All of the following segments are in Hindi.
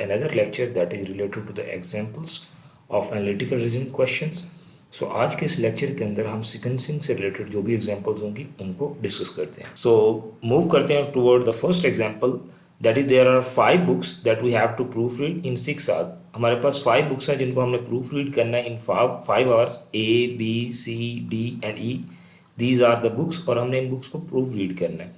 another lecture that is related to the examples of analytical reasoning questions. So आज के इस लेक्चर के अंदर हम सीक्वेंसिंग से रिलेटेड जो भी एग्जांपल्स होंगी उनको डिस्कस करते हैं. सो मूव करते हैं toward the first example, that is there are 5 books that we have to proof read in 6 hours. हमारे पास 5 बुक्स हैं जिनको हमने प्रूफ रीड करना है in 5 hours. A, B, C, D and E, these are the books, और हमने इन बुक्स को प्रूफ रीड करना है.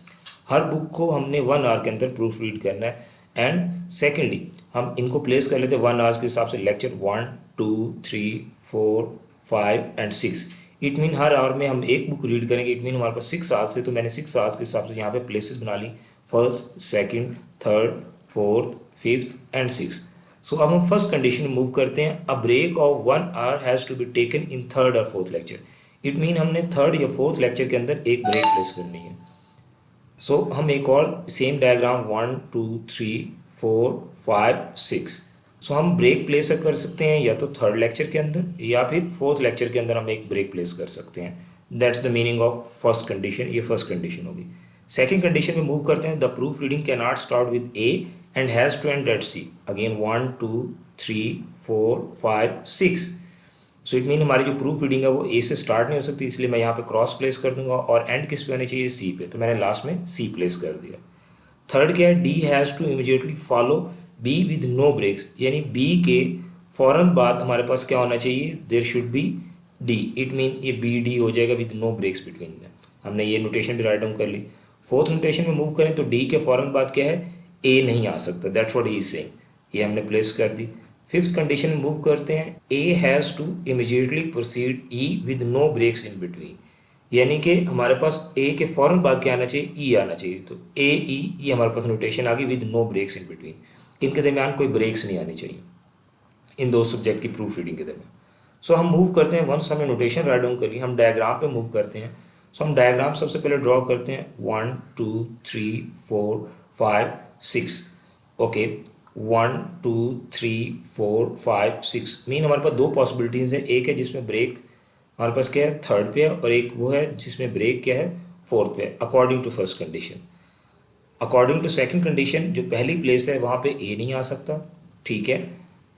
हर बुक को हमने 1 आवर के अंदर प्रूफ रीड करना है. एंड सेकेंडली हम इनको प्लेस कर लेते हैं 1 आवर्स के हिसाब से. Lecture 1, 2, 3, 4, 5 and 6. इट मीन हर आवर में हम एक बुक रीड करेंगे. इट मीन हमारे पास 6 आवर्स है, तो मैंने 6 आवर्स के हिसाब से यहाँ पे प्लेसेस बना ली. First, second, third, fourth, fifth and 6. So अब हम फर्स्ट कंडीशन में मूव करते हैं. A break of 1 hour has to be taken in third और फोर्थ लेक्चर. इट मीन हमने थर्ड या फोर्थ लेक्चर के अंदर एक ब्रेक प्लेस करनी है. सो हम एक और सेम डायग्राम 1, 2, 3, 4, 5, 6. सो हम ब्रेक प्लेस कर सकते हैं या तो थर्ड लेक्चर के अंदर या फिर फोर्थ लेक्चर के अंदर हम एक ब्रेक प्लेस कर सकते हैं. That's the meaning of first condition. ये फर्स्ट कंडीशन होगी. सेकंड कंडीशन में मूव करते हैं. The proof reading can not start with A and has to end at C. Again 1, 2, 3, 4, 5, 6. So it mean हमारी जो प्रूफ रीडिंग है वो ए से स्टार्ट नहीं हो सकती, इसलिए मैं यहाँ पे क्रॉस प्लेस कर दूंगा. और एंड किस पे होनी चाहिए? सी पे. तो मैंने लास्ट में सी प्लेस कर दिया. थर्ड क्या है? D has to immediately follow B with no breaks. यानी बी के फ़ौरन बाद हमारे पास क्या होना चाहिए? There should be D. It mean ये बी डी हो जाएगा विद नो ब्रेक्स बिटवीन में. हमने ये नोटेशन भी राइट डाउन कर ली. फोर्थ नोटेशन में मूव करें तो डी के फ़ौरन बाद क्या है? ए नहीं आ सकता. That's what he is saying. ये हमने प्लेस कर दी. फिफ्थ कंडीशन में मूव करते हैं. A has to immediately proceed E with no breaks in between. यानी कि हमारे पास ए के फ़ौरन बाद क्या आना चाहिए? ई आना चाहिए. तो ए ई ये हमारे पास नोटेशन आ गई with no breaks in between. इनके दरमियान कोई ब्रेक्स नहीं आनी चाहिए इन दो सब्जेक्ट की प्रूफ रीडिंग के दरमियान. सो हम मूव करते हैं. वंस हमने नोटेशन राइट डाउन करी, हम डायग्राम पे मूव करते हैं. सो हम डायग्राम सबसे पहले ड्रॉ करते हैं. 1, 2, 3, 4, 5, 6. ओके, 1, 2, 3, 4, 5, 6. मीन हमारे पास दो पॉसिबिलिटीज़ हैं. एक है जिसमें ब्रेक हमारे पास क्या है? थर्ड पे है. और एक वो है जिसमें ब्रेक क्या है? फोर्थ पे है, according to first condition. According to second condition जो पहली प्लेस है वहाँ पे ए नहीं आ सकता, ठीक है.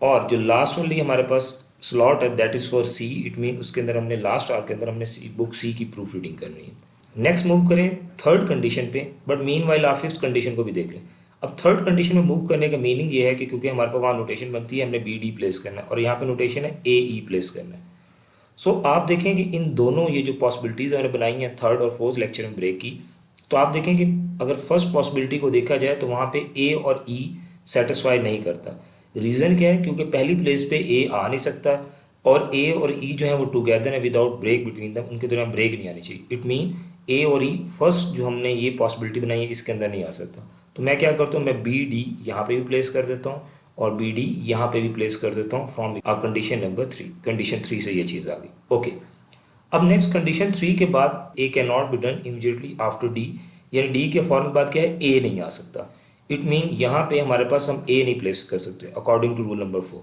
और जो लास्ट वाली हमारे पास स्लॉट है that is for C. It mean उसके अंदर हमने लास्ट आवर के अंदर हमने बुक सी की प्रूफ रीडिंग करनी है. नेक्स्ट मूव करें थर्ड कंडीशन पे. बट मीन वाइल आप फिफ्थ कंडीशन को भी देख लें. अब थर्ड कंडीशन में मूव करने का मीनिंग ये है कि क्योंकि हमारे पास वहाँ नोटेशन बनती है हमने बी डी प्लेस करना है और यहाँ पे नोटेशन है ए ई प्लेस करना है. सो आप देखें कि इन दोनों ये जो पॉसिबिलिटीज़ हमने बनाई हैं थर्ड और फोर्थ लेक्चर में ब्रेक की, तो आप देखें कि अगर फर्स्ट पॉसिबिलिटी को देखा जाए तो वहाँ पे ए और ई सेटिस्फाई नहीं करता. रीज़न क्या है? क्योंकि पहली प्लेस पे ए आ नहीं सकता और ए और ई जो है वो टुगेदर है विदाउट ब्रेक बिटवीन दम. उनके दरमियान ब्रेक नहीं आनी चाहिए. इट मीन ए और ई फर्स्ट जो हमने ये पॉसिबिलिटी बनाई है इसके अंदर नहीं आ सकता. तो मैं क्या करता हूँ? मैं बी डी यहाँ पे भी प्लेस कर देता हूँ और बी डी यहाँ पे भी प्लेस कर देता हूँ फ्रॉम कंडीशन नंबर 3. कंडीशन 3 से ये चीज़ आ गई. ओके, अब नेक्स्ट कंडीशन 3 के बाद A can not be done immediately after D. यानी डी के फौरन बाद क्या है? ए नहीं आ सकता. इट मीन यहाँ पे हमारे पास हम ए नहीं प्लेस कर सकते according to rule number 4.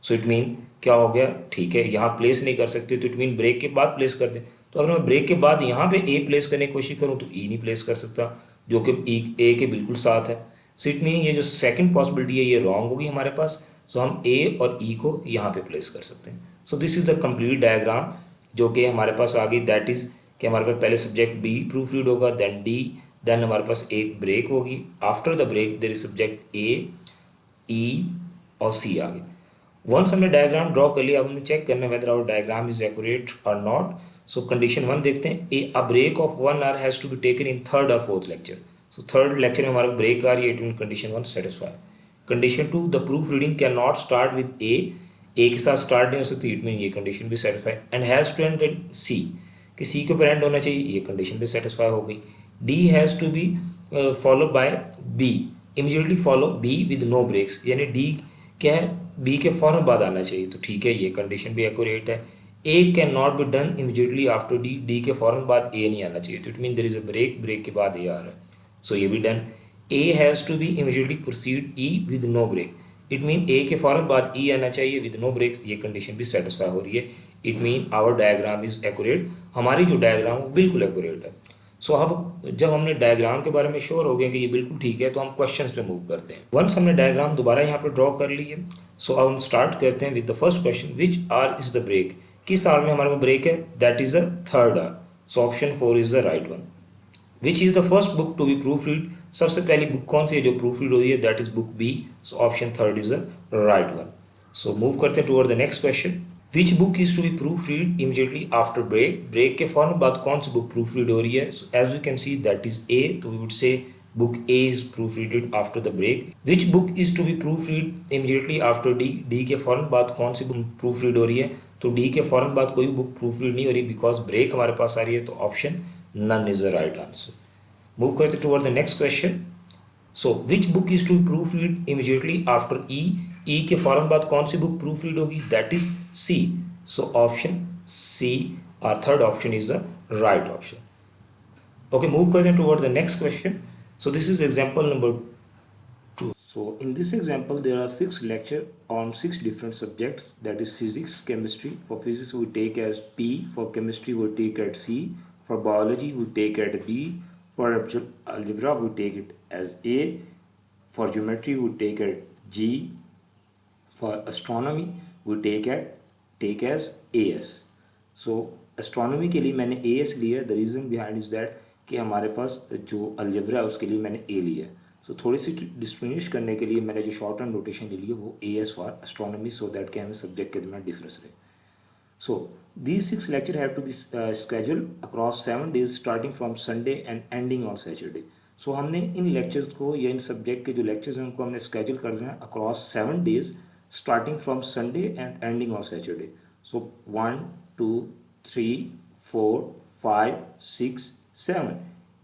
So it mean क्या हो गया? ठीक है, यहाँ प्लेस नहीं कर सकते तो इट मीन ब्रेक के बाद प्लेस कर दें. तो अगर मैं ब्रेक के बाद यहाँ पे ए प्लेस करने की कोशिश करूँ तो ई नहीं प्लेस कर सकता जो कि ए के बिल्कुल साथ है. सो इट मीन ये जो सेकंड पॉसिबिलिटी है ये रॉन्ग होगी हमारे पास. सो हम ए और ई को यहाँ पे प्लेस कर सकते हैं. So this is the complete diagram जो कि हमारे पास आ गई. दैट इज़ कि हमारे पास पहले सब्जेक्ट बी प्रूफ रीड होगा, देन डी, देन हमारे पास एक ब्रेक होगी. After the break there is subject A E और सी आ गई. वंस हमने डायग्राम ड्रॉ कर लिया, अब हमें चेक करना है whether our diagram is accurate और नॉट. सो कंडीशन 1 देखते हैं. A break of 1 hour has to be taken in third और fourth lecture. So third lecture में हमारा ब्रेक आ रही है. It mean condition 1 satisfy. Condition 2 the proof reading can not start with A के साथ स्टार्ट नहीं हो सकती. इट मीन ये कंडीशन भी satisfy. And has to and with C, कि सी के ऊपर एंड होना चाहिए. ये कंडीशन भी सेटिस्फाई हो गई. D has to be follow by B, immediately follow B with no breaks. यानी डी क्या है? बी के फ़ौरन बाद आना चाहिए. तो ठीक है, ये कंडीशन भी एक्यूरेट है. A can not be done immediately after D, D के फ़ौरन बाद ए नहीं आना चाहिए. तो it mean there is a break, break के बाद ए आ रहा है. सो ये भी done. A has to be immediately proceed E with no break. It mean A के फ़ौरन बाद ई आना चाहिए विद नो ब्रेक्स. ये कंडीशन भी सेटिस्फाई हो रही है. It mean our diagram is accurate. हमारी जो डायग्राम वो बिल्कुल एक्यूरेट है. सो अब जब हमने डायग्राम के बारे में श्योर हो गए कि ये बिल्कुल ठीक है, तो हम क्वेश्चंस पे मूव करते हैं। वंस हमने डायग्राम दोबारा यहाँ पे ड्रॉ कर ली है, सो अब हम स्टार्ट करते हैं with the first question, which R is the break, किस आर में हमारे पास ब्रेक है, that is the third R. So option 4 is the right one. Which is the first book to be proof read, सबसे पहली बुक कौन सी है जो प्रूफ रीड हुई है, that is book B. So option third is the right one. So move करते हैं toward the next question, which book is to be proof read immediately after break, break के फौरन बाद कौन सी बुक प्रूफ रीड हो रही है। So as you can see that is A, तो we would say book A is proofreaded after the break. Which book is to be proofread immediately after D, D के फौरन बाद कौन सी बुक प्रूफ रीड हो रही है, तो D के फौरन बाद कोई बुक प्रूफ रीड नहीं हो रही, बिकॉज ब्रेक हमारे पास आ रही है, तो option none is the right answer. Move करते toward the next question, so which book is to proof read immediately after E, E के फौरन बाद कौन सी बुक प्रूफ रीड होगी, that is C. So option C, our third option is the right option. Okay, move करते हैं toward the next question. So this is example number 2. So in this example there are 6 lecture on 6 different subjects, that is physics, chemistry. For physics we take as P, for chemistry we take at C, for biology we take at B, for algebra we take it as A, for geometry we take at G, for astronomy we take as AS. So astronomy के लिए मैंने AS लिया, the reason behind is that कि हमारे पास जो अलजेब्रा है उसके लिए मैंने ए लिया है। सो थोड़ी सी डिस्टिंग्विश करने के लिए मैंने जो शॉर्ट टर्म नोटेशन ले ली है वो AS for astronomy, so that कि हमें सब्जेक्ट के दरमियान डिफरेंस रहे। सो these 6 lecture have to be scheduled across 7 days starting from Sunday and ending on Saturday. सो हमने इन लेक्चर्स को या इन सब्जेक्ट के जो लेक्चर्स हैं उनको हमने स्केड्यूल कर रहे हैं across 7 days starting from Sunday and ending on Saturday. So 1 2 3 4 5 6 7,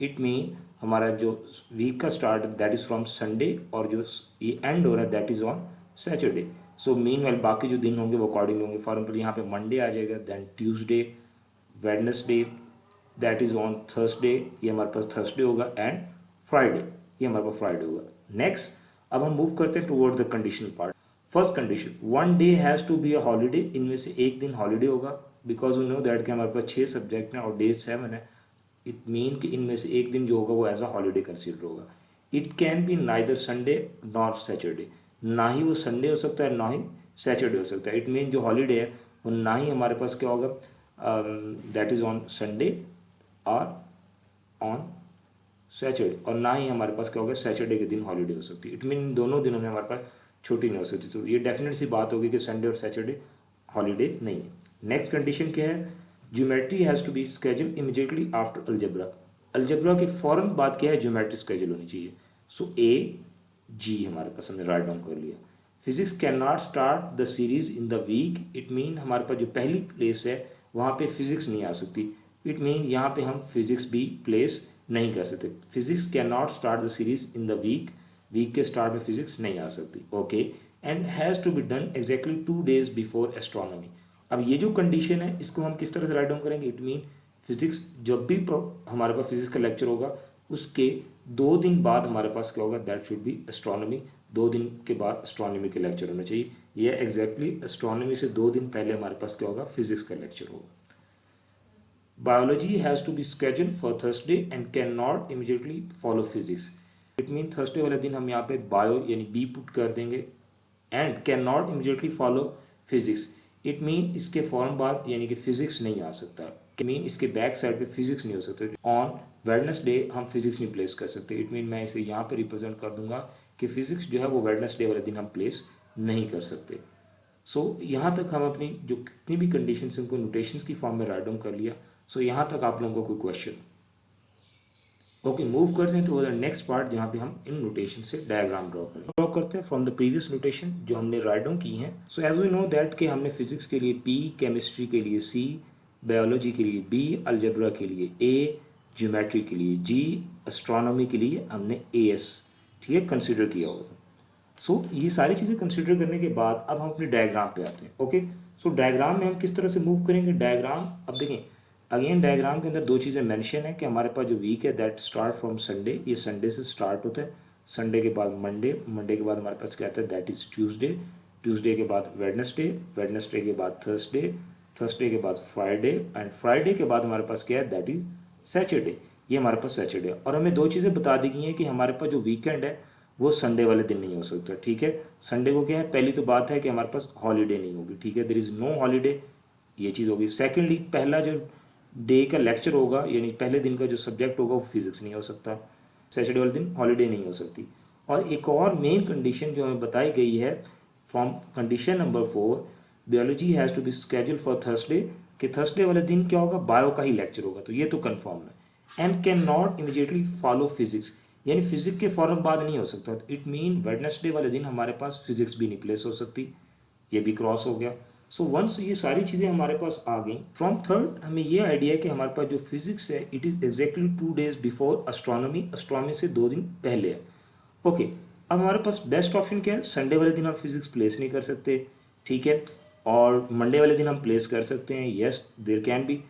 it mean हमारा जो वीक का start that is from Sunday और जो ये एंड हो रहा है that is on Saturday. So mean well बाकी जो दिन होंगे वो अकॉर्डिंग होंगे। फॉर एग्जाम्पल यहाँ पे मंडे आ जाएगा, then Tuesday, Wednesday that is on Thursday, ये हमारे पास थर्सडे होगा, एंड फ्राइडे ये हमारे पास फ्राइडे होगा। नेक्स्ट अब हम मूव करते हैं toward the conditional part. First condition, 1 day has to be a holiday, इनमें से एक दिन हॉलीडे होगा, बिकॉज वी नो दैट कि हमारे पास 6 सब्जेक्ट हैं और डेज 7 है। इट मीन कि इनमें से एक दिन जो होगा वो एज अ हॉलीडे कंसिडर होगा। It can be neither Sunday nor Saturday, ना ही वो संडे हो सकता है ना ही सैटरडे हो सकता है। इट मीन जो हॉलीडे है वो ना ही हमारे पास क्या होगा, दैट इज़ ऑन संडे और ऑन सैटरडे, और ना ही हमारे पास क्या होगा सैटरडे के दिन हॉलीडे हो सकती है। इट मीन दोनों दिनों में हमारे पास छुट्टी नहीं हो सकती। तो ये डेफिनेट सी बात होगी कि संडे और सैटरडे हॉलीडे नहीं है। नेक्स्ट कंडीशन क्या है, geometry has to be schedule immediately after algebra, algebra के फ़ौरन बाद क्या है ज्योमेट्री स्केड्यूल होनी चाहिए। सो ए जी हमारे पास हमने राइट डाउन कर लिया। Physics can not start the series in the week, इट मीन हमारे पास जो पहली प्लेस है वहाँ पे फिजिक्स नहीं आ सकती। इट मीन यहाँ पे हम फिजिक्स भी प्लेस नहीं कर सकते। Physics can not start the series in the week, week के स्टार्ट में फिजिक्स नहीं आ सकती। Okay, and has to be done exactly 2 days before astronomy. अब ये जो कंडीशन है इसको हम किस तरह से राइट डाउन करेंगे, इट मीन फिजिक्स जब भी हमारे पास फिजिक्स का लेक्चर होगा उसके 2 दिन बाद हमारे पास क्या होगा, दैट शुड बी एस्ट्रोनॉमी। 2 दिन के बाद एस्ट्रोनॉमी के लेक्चर होना चाहिए। ये एग्जैक्टली एस्ट्रोनॉमी से 2 दिन पहले हमारे पास क्या होगा, फिजिक्स का लेक्चर होगा। Biology has to be schedule for Thursday and can not immediately follow physics, it mean Thursday वाले दिन हम यहाँ पे बायो यानी बी पुट कर देंगे, and can not immediately follow physics, it mean इसके फ़ौरन बाद यानी कि फिजिक्स नहीं आ सकता। मीन इसके बैक साइड पे फिजिक्स नहीं हो सकता। ऑन वेडनेसडे हम फिजिक्स नहीं प्लेस कर सकते। इट मीन मैं इसे यहाँ पे रिप्रेजेंट कर दूंगा कि फिजिक्स जो है वो वेडनेसडे वाले दिन हम प्लेस नहीं कर सकते। सो यहाँ तक हम अपनी जो कितनी भी कंडीशन है उनको नोटेशंस की फॉर्म में राइट डाउन कर लिया। सो यहाँ तक आप लोगों को कोई क्वेश्चन? ओके, मूव करते हैं टू द नेक्स्ट पार्ट जहाँ पे हम इन नोटेशन से डायग्राम ड्रॉ करते हैं फ्रॉम द प्रीवियस नोटेशन जो हमने राइट डाउन की हैं। So as we know that कि हमने फिजिक्स के लिए पी, केमिस्ट्री के लिए सी, बायोलॉजी के लिए बी, अलजेब्रा के लिए ए, ज्योमेट्री के लिए जी, एस्ट्रोनॉमी के लिए हमने AS ठीक है कंसिडर किया हुआ था। सो ये सारी चीज़ें कंसिडर करने के बाद अब हम अपने डायग्राम पे आते हैं। ओके, सो डायग्राम में हम किस तरह से मूव करेंगे डायग्राम, अब देखें अगेन डायग्राम के अंदर 2 चीज़ें मेंशन है कि हमारे पास जो वीक है दैट स्टार्ट फ्रॉम संडे, ये संडे से स्टार्ट होता है, संडे के बाद मंडे, मंडे के बाद हमारे पास क्या आता है दैट इज़ ट्यूसडे, ट्यूसडे के बाद वेडनेसडे, वेडनेसडे के बाद थर्सडे, थर्सडे के बाद फ्राइडे, एंड फ्राइडे के बाद हमारे पास क्या है दैट इज़ सैटरडे। ये हमारे पास सैटरडे। और हमें दो चीज़ें बता दी गई हैं कि हमारे पास जो वीकेंड है वो संडे वाले दिन नहीं हो सकता, ठीक है। संडे को क्या है, पहली तो बात है कि हमारे पास हॉलीडे नहीं होगी, ठीक है, देयर इज़ नो हॉलीडे, ये चीज़ होगी। सेकेंडली, पहला जो डे का लेक्चर होगा यानी पहले दिन का जो सब्जेक्ट होगा वो फिजिक्स नहीं हो सकता, सैटरडे वाले दिन हॉलीडे नहीं हो सकती। और एक और मेन कंडीशन जो हमें बताई गई है from condition number 4, biology has to be schedule for Thursday, कि थर्सडे वाले दिन क्या होगा, बायो का ही लेक्चर होगा, तो ये तो कन्फर्म है। And can not immediately follow physics, यानी फिजिक्स के फ़ौरन बाद नहीं हो सकता। इट मीन वेडनेसडे वाले दिन हमारे पास फिजिक्स भी नहीं प्लेस हो सकती, ये भी क्रॉस हो गया। सो वंस ये सारी चीज़ें हमारे पास आ गई, फ्रॉम थर्ड हमें ये आइडिया है कि हमारे पास जो फिजिक्स है it is exactly 2 days before astronomy, astronomy से 2 दिन पहले है। ओके, अब हमारे पास बेस्ट ऑप्शन क्या है, संडे वाले दिन हम फिजिक्स प्लेस नहीं कर सकते, ठीक है, और मंडे वाले दिन हम प्लेस कर सकते हैं, yes there can be.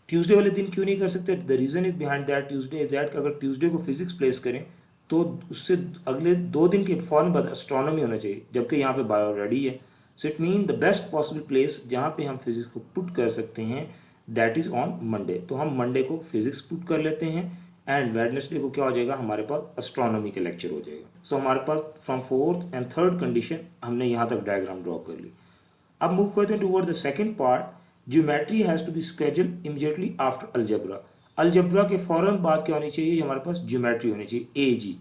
Tuesday वाले दिन क्यों नहीं कर सकते, the reason is behind that Tuesday is that अगर ट्यूसडे को फिजिक्स प्लेस करें तो उससे अगले 2 दिन के फौरन बाद एस्ट्रोनॉमी होना चाहिए, जबकि यहाँ पे बायो रेडी है। सो it mean the best possible place जहाँ पे हम फिजिक्स को पुट कर सकते हैं दैट इज़ ऑन मंडे, तो हम मंडे को फिजिक्स पुट कर लेते हैं एंड वेडनेसडे को क्या हो जाएगा, हमारे पास एस्ट्रोनॉमी के लेक्चर हो जाएगा। सो हमारे पास from fourth and third condition हमने यहाँ तक डायग्राम ड्रॉ कर ली। अब मूव करते हैं toward the second part, geometry has to be schedule immediately after algebra. Algebra के फ़ौरन बाद क्या होनी चाहिए, हमारे पास ज्योमेट्री होनी चाहिए, ए जी।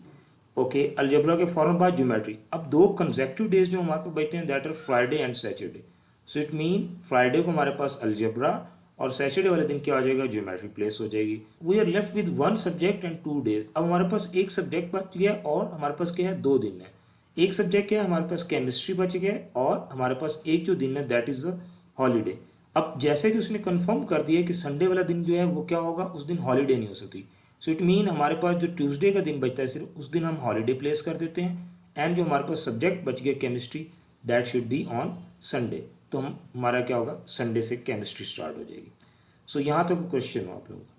ओके, अलजेब्रा के फ़ौरन बाद ज्योमेट्री। अब 2 कंसेक्टिव डेज जो हमारे पास बचते हैं that are Friday and Saturday. So it mean Friday को हमारे पास अलजेब्रा और सैटरडे वाले दिन क्या हो जाएगा, ज्योमेट्री प्लेस हो जाएगी। We are left with 1 subject and 2 days। अब हमारे पास एक सब्जेक्ट बच गया और हमारे पास क्या है, 2 दिन है। एक सब्जेक्ट क्या है, हमारे पास केमिस्ट्री बच गया और हमारे पास एक जो दिन है दैट इज़ द हॉलीडे। अब जैसे कि उसने कंफर्म कर दिया कि संडे वाला दिन जो है वो क्या होगा, उस दिन हॉलीडे नहीं हो सकती। सो इट मीन हमारे पास जो ट्यूसडे का दिन बचता है सिर्फ उस दिन हम हॉलीडे प्लेस कर देते हैं एंड जो हमारे पास सब्जेक्ट बच गया chemistry that should be on Sunday, तो हम हमारा क्या होगा, संडे से केमिस्ट्री स्टार्ट हो जाएगी। सो यहाँ तक क्वेश्चन हो आप लोगों का।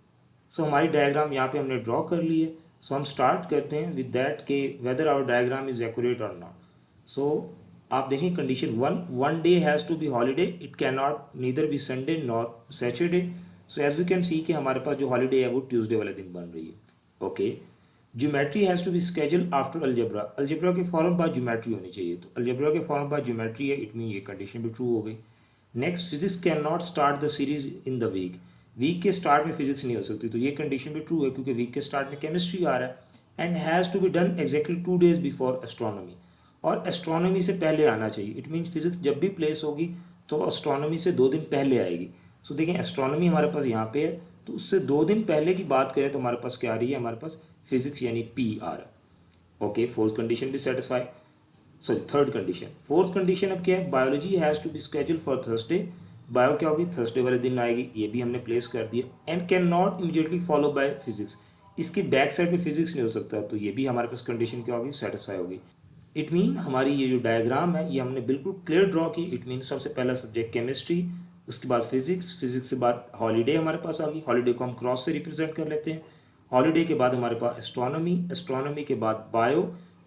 सो हमारी डायग्राम यहाँ पे हमने ड्रॉ कर ली है। सो हम स्टार्ट करते हैं विद दैट के whether our diagram is accurate और नॉट। सो आप देखें condition 1 day has to be holiday, it can not neither be Sunday not Saturday. So as we can see कि हमारे पास जो हॉलीडे है वो ट्यूसडे वाले दिन बन रही है। Okay, geometry has to be schedule after algebra, algebra के फौरन बाद ज्योमेट्री होनी चाहिए, तो अलजेब्रा के फौरन बाद ज्योमेट्री है, इट मीन ये कंडीशन भी ट्रू हो गई। Next, physics can not start the series in the week के स्टार्ट में फिजिक्स नहीं हो सकती, तो ये कंडीशन भी ट्रू है क्योंकि वीक के स्टार्ट में केमिस्ट्री आ रहा है। And has to be done exactly 2 days before astronomy, और एस्ट्रोनॉमी से पहले आना चाहिए। इट मीन्स फिजिक्स जब भी प्लेस होगी तो एस्ट्रोनॉमी से 2 दिन पहले आएगी। सो देखें एस्ट्रोनॉमी हमारे पास यहाँ पे है, तो उससे 2 दिन पहले की बात करें तो हमारे पास क्या आ रही है, हमारे पास फिजिक्स यानी पी आ रहा है। ओके, फोर्थ कंडीशन भी satisfy, sorry third condition. Fourth condition अब क्या है, biology has to be schedule for Thursday, bio क्या होगी, थर्सडे वाले दिन आएगी, ये भी हमने प्लेस कर दिया। And can not immediately follow by physics, इसकी बैक साइड पे फिजिक्स नहीं हो सकता, तो ये भी हमारे पास कंडीशन क्या होगी, सेटिस्फाई होगी। इट मीन हमारी ये जो डायग्राम है ये हमने बिल्कुल क्लियर ड्रॉ की। इट मीन सबसे पहला सब्जेक्ट केमिस्ट्री, उसके बाद फिजिक्स, फिजिक्स से बाद हॉलीडे हमारे पास आ गई, हॉलीडे को हम क्रॉस से रिप्रेजेंट कर लेते हैं। हॉलीडे के बाद हमारे पास एस्ट्रोनॉमी, एस्ट्रोनॉमी के बाद बायो,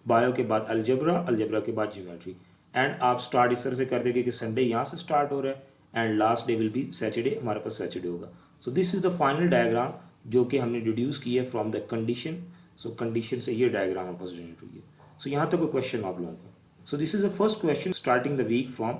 बायो के बाद अलजेब्रा, अलजेब्रा के बाद ज्योमेट्री। एंड आप स्टार्ट इस तरह से कर देंगे कि संडे यहाँ से स्टार्ट हो रहा है and last day will be Saturday, हमारे पास सैटरडे होगा। So this is the final diagram जो कि हमने डिड्यूस की है from the condition. So condition से ये डायग्राम हमारे पास जनरेट हुई है। सो यहाँ तक कोई क्वेश्चन आप लोगों का। So this is the first question, starting the week from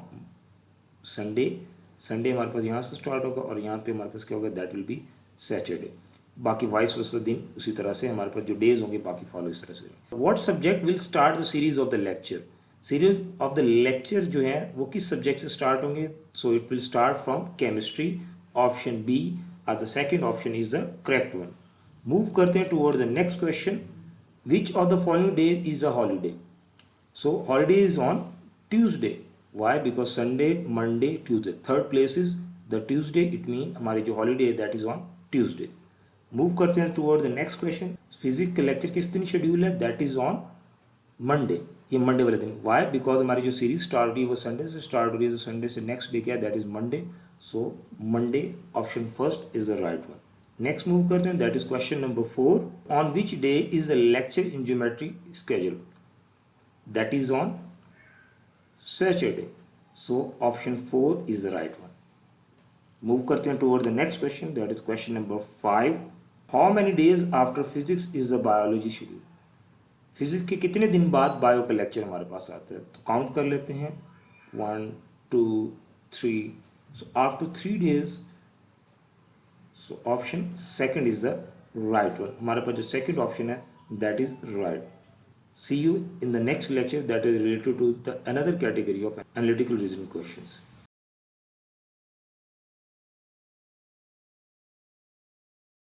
Sunday, Sunday हमारे पास यहाँ से स्टार्ट होगा और यहाँ पे हमारे पास क्या होगा, दैट विल बी सैटरडे। बाकी वाइस वर्सा दिन उसी तरह से हमारे पास जो डेज होंगे बाकी फॉलो इस तरह से। What subject will start the series of the lecture, series of the lecture जो है वो किस सब्जेक्ट से स्टार्ट होंगे। So it will start from chemistry, option B और the second option is the correct one. Move करते हैं toward the next question, which of the following day is a holiday. So holiday is on Tuesday. Why? Because Sunday, Monday, Tuesday. Third place is the Tuesday. It means हमारी जो holiday है that is on Tuesday. Move करते हैं toward the next question. Physics का lecture किस दिन schedule है? That is on Monday. ये Monday वाले दिन. Why? Because हमारी जो series start हुई है वो Sunday से start हो रही है, तो Sunday से next day क्या है? That is Monday. So Monday option first is the right one. Next move करते हैं, that is question number 4. On which day is the lecture in geometry scheduled? That is on Saturday. So option 4 is the right one. Move करते हैं toward the next question, that is question number 5. How many days after physics is the biology schedule, physics के कितने दिन बाद बायो का लेक्चर हमारे पास आता है, तो काउंट कर लेते हैं 1 2 3, so after 3 days, so option second is the right one, हमारे पास जो सेकंड ऑप्शन है that is right. See you in the next lecture that is related to the another category of analytical reasoning questions.